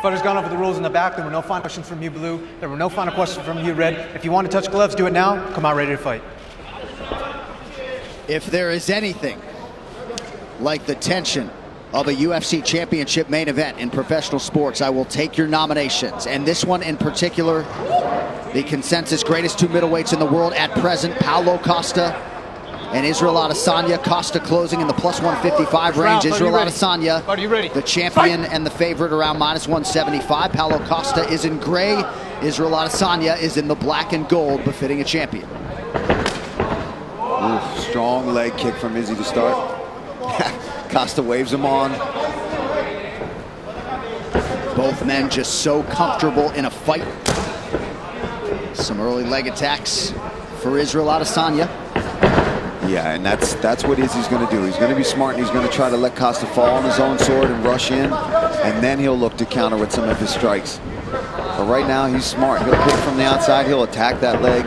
Fighters gone over the rules in the back. There were no final questions from you, Blue. There were no final questions from you, Red. If you want to touch gloves, do it now. Come out ready to fight. If there is anything like the tension of a UFC championship main event in professional sports, I will take your nominations. And this one in particular, the consensus greatest two middleweights in the world at present, Paulo Costa and Israel Adesanya. Costa closing in the plus 155 range. Israel Adesanya, the champion and the favorite, around minus 175. Paulo Costa is in gray. Israel Adesanya is in the black and gold, befitting a champion. Ooh, strong leg kick from Izzy to start. Costa waves him on. Both men just so comfortable in a fight. Some early leg attacks for Israel Adesanya. Yeah, and that's what Izzy's going to do. He's going to be smart, and he's going to try to let Costa fall on his own sword and rush in, and then he'll look to counter with some of his strikes. But right now, he's smart. He'll hit from the outside. He'll attack that leg.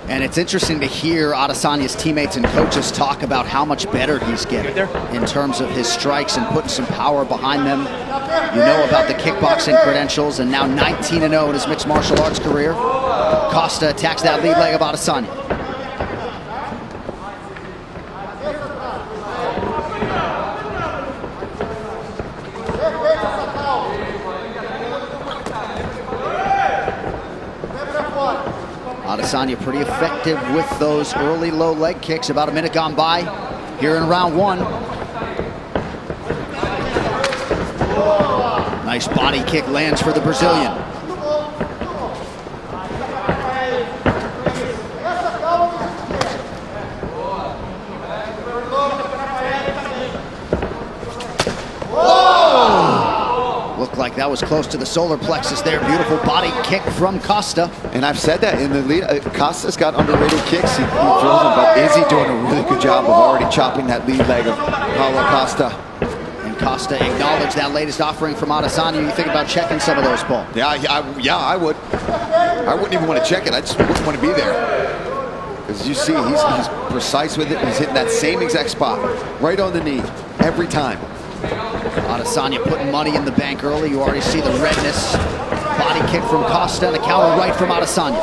And it's interesting to hear Adesanya's teammates and coaches talk about how much better he's getting in terms of his strikes and putting some power behind them. You know about the kickboxing credentials, and now 19-0 in his mixed martial arts career. Costa attacks that lead leg of Adesanya. Adesanya pretty effective with those early low leg kicks. About a minute gone by here in round one. Nice body kick lands for the Brazilian. Looked like that was close to the solar plexus there. Beautiful body kick from Costa. And I've said that in the lead. Costa's got underrated kicks. He throws them, but Izzy doing a really good job of already chopping that lead leg of Paulo Costa. And Costa acknowledged that latest offering from Adesanya. You think about checking some of those, Paul? Yeah, I would. I wouldn't even want to check it. I just wouldn't want to be there. As you see, he's precise with it. He's hitting that same exact spot, right on the knee, every time. Adesanya putting money in the bank early. You already see the redness. Body kick from Costa and a counter right from Adesanya.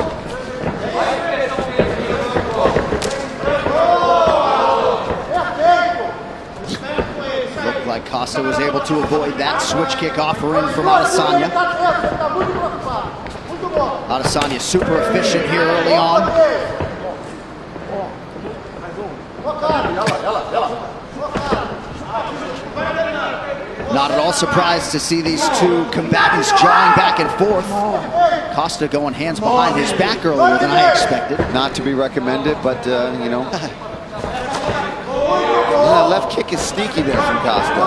Looked like Costa was able to avoid that switch kick offering from Adesanya. Adesanya super efficient here early on. Not at all surprised to see these two combatants jawing back and forth. Costa going hands behind his back earlier than I expected. Not to be recommended, but you know. That left kick is sneaky there from Costa.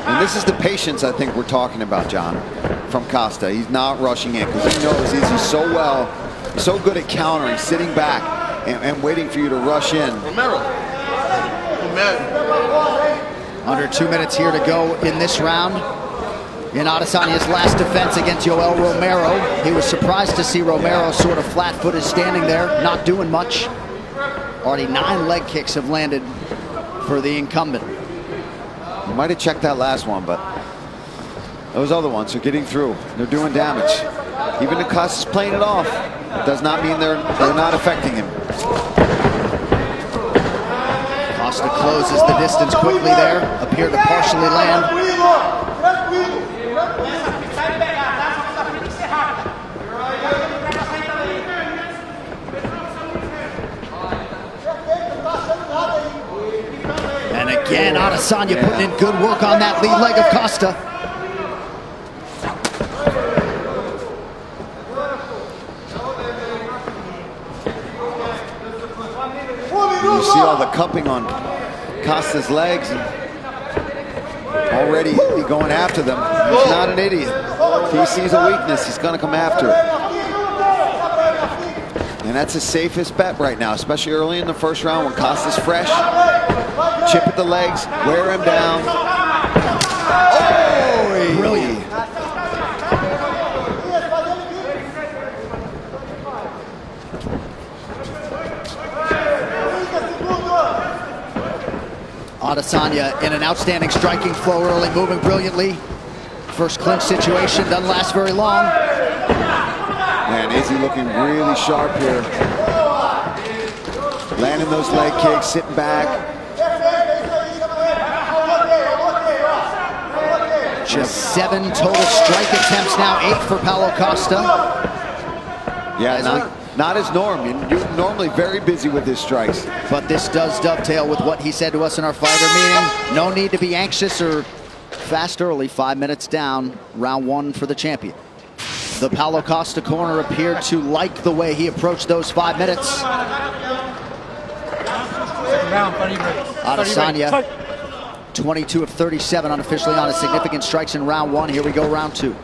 And this is the patience I think we're talking about, John, from Costa. He's not rushing in because he knows he's so good at countering, sitting back and waiting for you to rush in. Under 2 minutes here to go in this round. In Adesanya's last defense against Yoel Romero, he was surprised to see Romero sort of flat-footed standing there, not doing much. Already 9 leg kicks have landed for the incumbent. You might have checked that last one, but those other ones are getting through. They're doing damage. Even if Costa's playing it off, it does not mean they're not affecting him. Costa closes the distance quickly there, appeared to partially land. And again, Adesanya putting in good work on that lead leg of Costa. You see all the cupping on Costa's legs, and already going after them. He's not an idiot. If he sees a weakness, he's going to come after it. And that's his safest bet right now, especially early in the first round when Costa's fresh. Chip at the legs, wear him down. Oh, brilliant. Adesanya in an outstanding striking flow early, moving brilliantly. First clinch situation doesn't last very long. Man, Izzy looking really sharp here. Landing those leg kicks, sitting back. Just 7 total strike attempts now, 8 for Paulo Costa. Yeah, not his norm. You're normally very busy with his strikes. But this does dovetail with what he said to us in our fighter meeting. No need to be anxious or fast early. 5 minutes down, round 1 for the champion. The Paulo Costa corner appeared to like the way he approached those 5 minutes. Adesanya, 22 of 37 unofficially on his significant strikes in round 1. Here we go, round 2.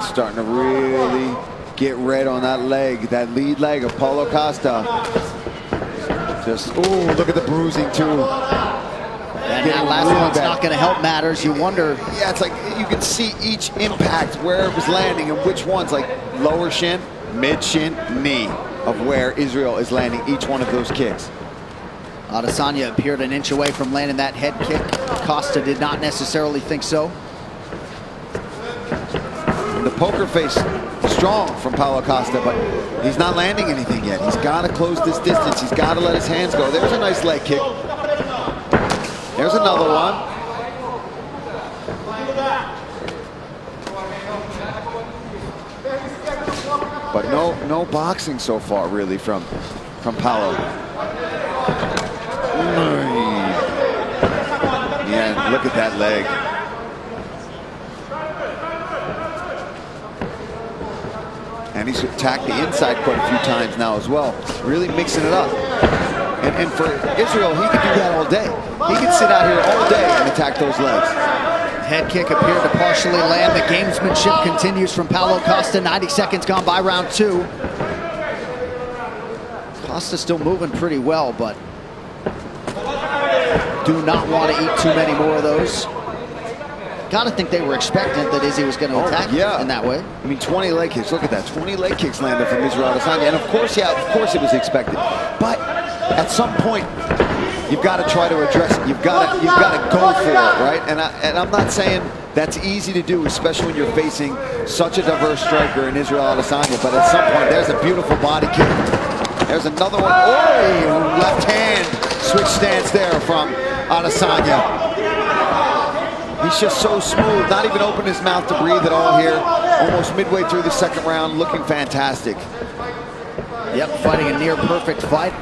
Starting to really get red on that leg, that lead leg of Paulo Costa. Just, ooh, look at the bruising too. And that last one's not going to help matters. You wonder. Yeah, it's like you can see each impact where it was landing and which ones, like lower shin, mid shin, knee, of where Israel is landing each one of those kicks. Adesanya appeared an inch away from landing that head kick. Costa did not necessarily think so. The poker face strong from Paulo Costa, but he's not landing anything yet. He's got to close this distance. He's got to let his hands go. There's a nice leg kick. There's another one. But no boxing so far, really, from Paulo. Yeah, look at that leg. And he's attacked the inside quite a few times now as well, really mixing it up. And for Israel, he could do that all day. He could sit out here all day and attack those legs. Head kick appeared to partially land. The gamesmanship continues from Paulo Costa. 90 seconds gone by round 2. Costa still moving pretty well, but do not want to eat too many more of those. Gotta think they were expectant that Izzy was going to attack in that way. I mean, 20 leg kicks. Look at that. 20 leg kicks landed from Israel Adesanya. And of course, yeah, of course it was expected. But at some point, you've got to try to address it. You've got to go for it, right? And I'm not saying that's easy to do, especially when you're facing such a diverse striker in Israel Adesanya. But at some point, there's a beautiful body kick. There's another one. Oh, left hand switch stance there from Adesanya. He's just so smooth, not even open his mouth to breathe at all here. Almost midway through the second round, looking fantastic. Yep, fighting a near perfect fight.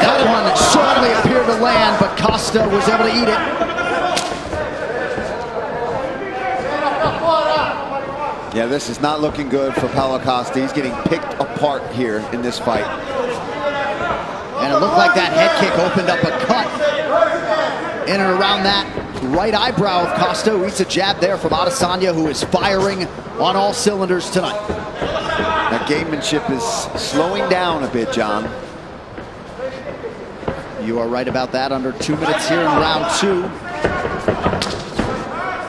That one shortly appeared to land, but Costa was able to eat it. Yeah, this is not looking good for Paulo Costa. He's getting picked apart here in this fight. And it looked like that head kick opened up a cut in and around that right eyebrow of Costa, who eats a jab there from Adesanya, who is firing on all cylinders tonight. That gamemanship is slowing down a bit, John. You are right about that. Under 2 minutes here in round 2.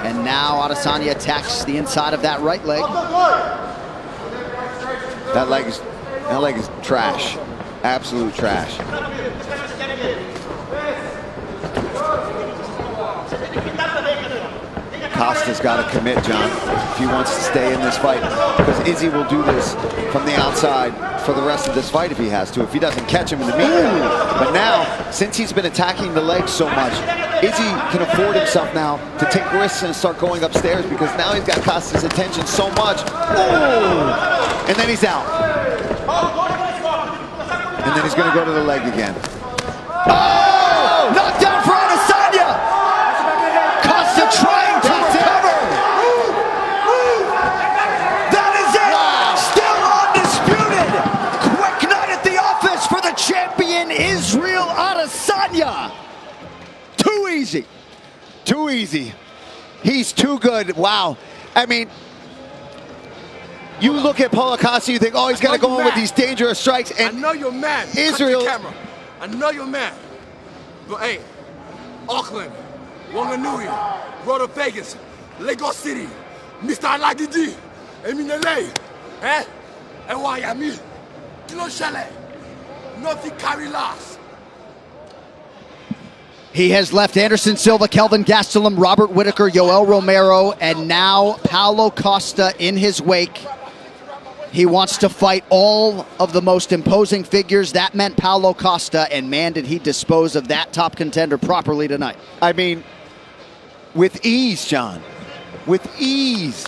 And now Adesanya attacks the inside of that right leg. That leg is trash. Absolute trash. Costa's got to commit, John, if he wants to stay in this fight. Because Izzy will do this from the outside for the rest of this fight if he has to, if he doesn't catch him in the meat. But now, since he's been attacking the legs so much, Izzy can afford himself now to take risks and start going upstairs, because now he's got Costa's attention so much. Ooh! And then he's out. And then he's going to go to the leg again. Oh! Knockdown for Adesanya! Costa trying to recover! That is it! Wow. Still undisputed! Quick night at the office for the champion, Israel Adesanya! Too easy. Too easy. He's too good. Wow. I mean, You look at Paulo Costa, you think, oh, he's got to go in with these dangerous strikes. And I know you're mad. Israel. Cut the camera. I know you're mad. But hey, Auckland, Wanganui, Road of Vegas, Lagos City, Mr. Alagidi, Eminele, Miami, Kilo Shale, nothing carry last. He has left Anderson Silva, Kelvin Gastelum, Robert Whitaker, Yoel Romero, and now Paulo Costa in his wake. He wants to fight all of the most imposing figures. That meant Paulo Costa, and man, did he dispose of that top contender properly tonight. I mean, with ease, John. With ease.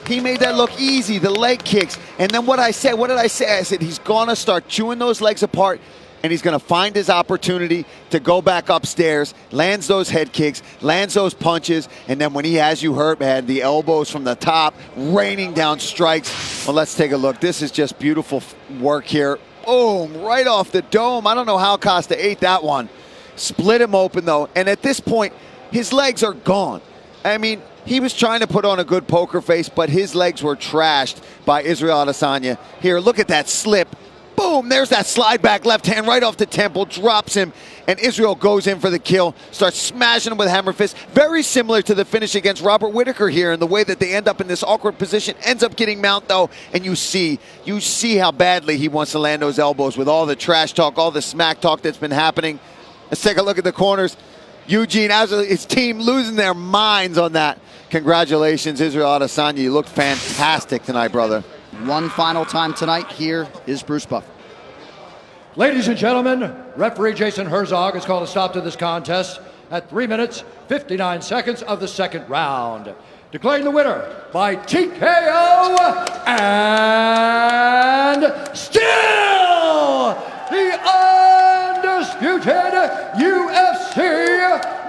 He made that look easy, the leg kicks. And then what did I say? I said he's going to start chewing those legs apart, and he's going to find his opportunity to go back upstairs, lands those head kicks, lands those punches, and then when he has you hurt, man, the elbows from the top, raining down strikes. Well, let's take a look. This is just beautiful work here. Boom, right off the dome. I don't know how Costa ate that one. Split him open, though, and at this point, his legs are gone. I mean, he was trying to put on a good poker face, but his legs were trashed by Israel Adesanya. Here, look at that slip. Boom, there's that slide back left hand right off the temple, drops him, and Israel goes in for the kill, starts smashing him with hammer fist. Very similar to the finish against Robert Whitaker here in the way that they end up in this awkward position. Ends up getting mount, though, and you see how badly he wants to land those elbows with all the trash talk, all the smack talk that's been happening. Let's take a look at the corners. Eugene, his team losing their minds on that. Congratulations, Israel Adesanya. You looked fantastic tonight, brother. One final time tonight, here is Bruce Buffer. Ladies and gentlemen, referee Jason Herzog has called a stop to this contest at 3 minutes, 59 seconds of the second round. Declaring the winner by TKO and still the undisputed UFC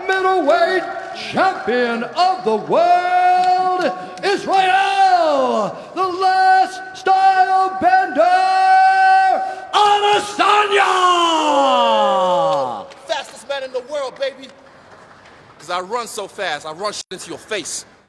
middleweight champion of the world, Israel, the last style bender, Adesanya! Fastest man in the world, baby. Because I run so fast, I run shit into your face.